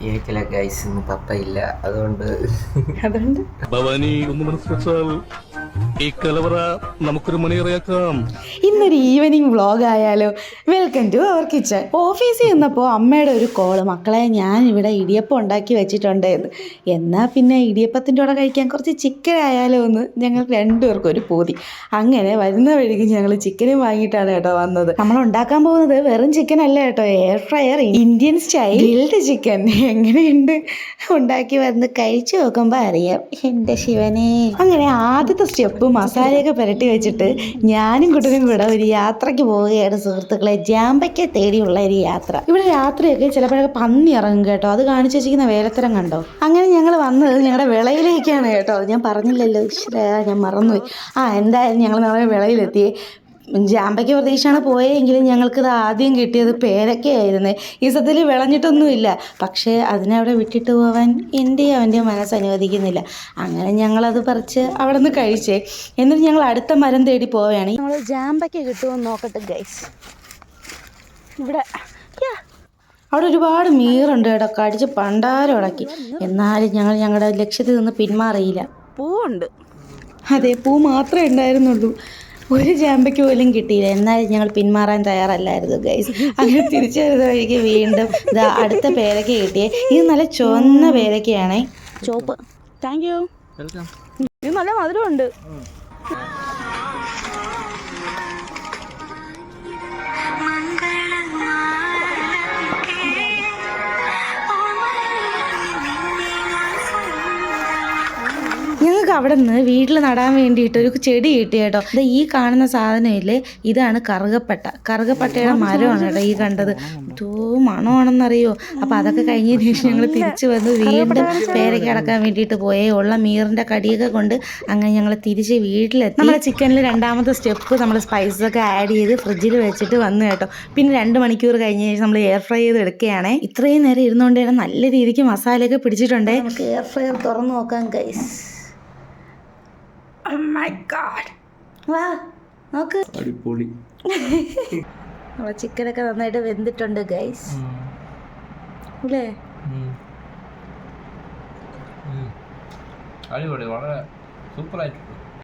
എനിക്കല്ല ഗൈസ്, ഇന്ന് പപ്പ ഇല്ല, അതുകൊണ്ട് ഭവാനി ഒന്ന് മനസ്സിലാൽ ഈ കലവറ നമുക്കൊരു മണിയറയാക്കാം. ഇന്നൊരു ഈവനിങ് വ്ളോഗ് ആയാലോ. Welcome to our kitchen. ഓഫീസിൽ നിന്നപ്പോൾ അമ്മയുടെ ഒരു കോള്, മക്കളെ ഞാൻ ഇവിടെ ഇടിയപ്പം ഉണ്ടാക്കി വെച്ചിട്ടുണ്ട് എന്ന്. എന്നാൽ പിന്നെ ഇടിയപ്പത്തിൻ്റെ കൂടെ കഴിക്കാൻ കുറച്ച് ചിക്കൻ ആയാലോ എന്ന് ഞങ്ങൾ രണ്ടുപേർക്കും ഒരു പൂതി. അങ്ങനെ വരുന്ന വഴിക്ക് ഞങ്ങൾ ചിക്കനും വാങ്ങിയിട്ടാണ് കേട്ടോ വന്നത്. നമ്മൾ ഉണ്ടാക്കാൻ പോകുന്നത് വെറും ചിക്കൻ അല്ല കേട്ടോ, air fryer Indian style grilled chicken. എങ്ങനെയുണ്ട് ഉണ്ടാക്കി വന്ന് കഴിച്ചു നോക്കുമ്പോൾ അറിയാം എൻ്റെ ശിവനെ. അങ്ങനെ ആദ്യത്തെ സ്റ്റെപ്പ് മസാലയൊക്കെ പുരട്ടി വെച്ചിട്ട് ഞാനും കുട്ടനും കൂടെ ഒരു യാത്രയ്ക്ക് പോവുകയാണ് സുഹൃത്തുക്കളെ. ജാമ്പയ്ക്ക തേടിയുള്ള ഒരു യാത്ര. ഇവിടെ രാത്രിയൊക്കെ ചിലപ്പോഴൊക്കെ പന്നി ഇറങ്ങും കേട്ടോ, അത് കാണിച്ചു വെച്ചിരിക്കുന്ന വേലത്തരം കണ്ടോ. അങ്ങനെ ഞങ്ങൾ വന്നത് ഞങ്ങളുടെ വിളയിലേക്കാണ് കേട്ടോ. ഞാൻ പറഞ്ഞില്ലല്ലോ, ഞാൻ മറന്നുപോയി. എന്തായാലും ഞങ്ങൾ നമ്മുടെ വിളയിലെത്തി. ജാമ്പയ്ക്ക പ്രതീക്ഷയാണ് പോയെങ്കിലും ഞങ്ങൾക്കിത് ആദ്യം കിട്ടിയത് പേരക്കയായിരുന്നേ. ഈ സത്യത്തിൽ വിളഞ്ഞിട്ടൊന്നുമില്ല, പക്ഷേ അതിനവിടെ വിട്ടിട്ട് പോവാൻ എൻ്റെയും അവൻ്റെ മനസ്സ് അനുവദിക്കുന്നില്ല. അങ്ങനെ ഞങ്ങളത് പറിച്ച് അവിടെ നിന്ന് കഴിച്ചേ. എന്നിട്ട് ഞങ്ങൾ അടുത്ത മരം തേടി പോവുകയാണ്. നമ്മൾ ജാമ്പയ്ക്ക കിട്ടുമെന്ന് നോക്കട്ടെ ഗൈസ്. ഇവിടെ അവിടെ ഒരുപാട് മീറുണ്ട് കേട്ടോ, കടിച്ച് പണ്ടാരം ഉടക്കി. എന്നാലും ഞങ്ങൾ ഞങ്ങളുടെ ലക്ഷ്യത്തിൽ നിന്ന് പിന്മാറിയില്ല. പൂവുണ്ട്, അതെ, പൂ മാത്രമേ ഉണ്ടായിരുന്നുള്ളൂ. ഒരു ജാമ്പയ്ക്ക് പോലും കിട്ടിയില്ല. എന്നാലും ഞങ്ങൾ പിന്മാറാൻ തയ്യാറല്ലായിരുന്നു ഗൈസ്. അങ്ങനെ തിരിച്ചു വരുന്ന വഴിക്ക് വീണ്ടും ഇതാ അടുത്ത പേരയ്ക്ക കിട്ടിയേ. ഇത് നല്ല ചുവന്ന പേരയ്ക്കയാണേ, ചോപ്പ്. Thank you. ഇത് നല്ല മധുരമുണ്ട്. ഞങ്ങൾക്ക് അവിടെ നിന്ന് വീട്ടിൽ നടാൻ വേണ്ടിയിട്ട് ഒരു ചെടി കിട്ടി കേട്ടോ. ഇത് ഈ കാണുന്ന സാധനമില്ലേ, ഇതാണ് കറുകപ്പട്ടയുടെ മരമാണ് കേട്ടോ ഈ കണ്ടത്. എന്തോ മണമാണെന്നറിയോ. അപ്പം അതൊക്കെ കഴിഞ്ഞതിന് ശേഷം ഞങ്ങൾ തിരിച്ചു വന്ന് വീണ്ടും പേരയ്ക്ക അടക്കാൻ വേണ്ടിയിട്ട് പോയേ. ഉള്ള മീറിൻ്റെ കടിയൊക്കെ കൊണ്ട് അങ്ങനെ ഞങ്ങൾ തിരിച്ച് വീട്ടിലെത്തി. നമ്മുടെ ചിക്കനിൽ രണ്ടാമത്തെ സ്റ്റെപ്പ് നമ്മൾ സ്പൈസൊക്കെ ആഡ് ചെയ്ത് ഫ്രിഡ്ജിൽ വെച്ചിട്ട് വന്നു കേട്ടോ. പിന്നെ 2 മണിക്കൂർ കഴിഞ്ഞ ശേഷം നമ്മൾ എയർ ഫ്രൈ ചെയ്ത് എടുക്കുകയാണേ. ഇത്രയും നേരം ഇരുന്നുകൊണ്ട് തന്നെ നല്ല രീതിക്ക് മസാലയൊക്കെ പിടിച്ചിട്ടുണ്ടേ. നമുക്ക് എയർ ഫ്രയർ തുറന്ന് നോക്കാം ഗൈസ്. Oh my God. വാ നോക്ക്, അടിപൊളി. നമ്മളെ ചിക്കനൊക്കെ നന്നായിട്ട് വെന്തിട്ടുണ്ട് ഗൈസ് അല്ലേ. അടിപൊളി, വളരെ സൂപ്പർ ആയിട്ടുണ്ട്.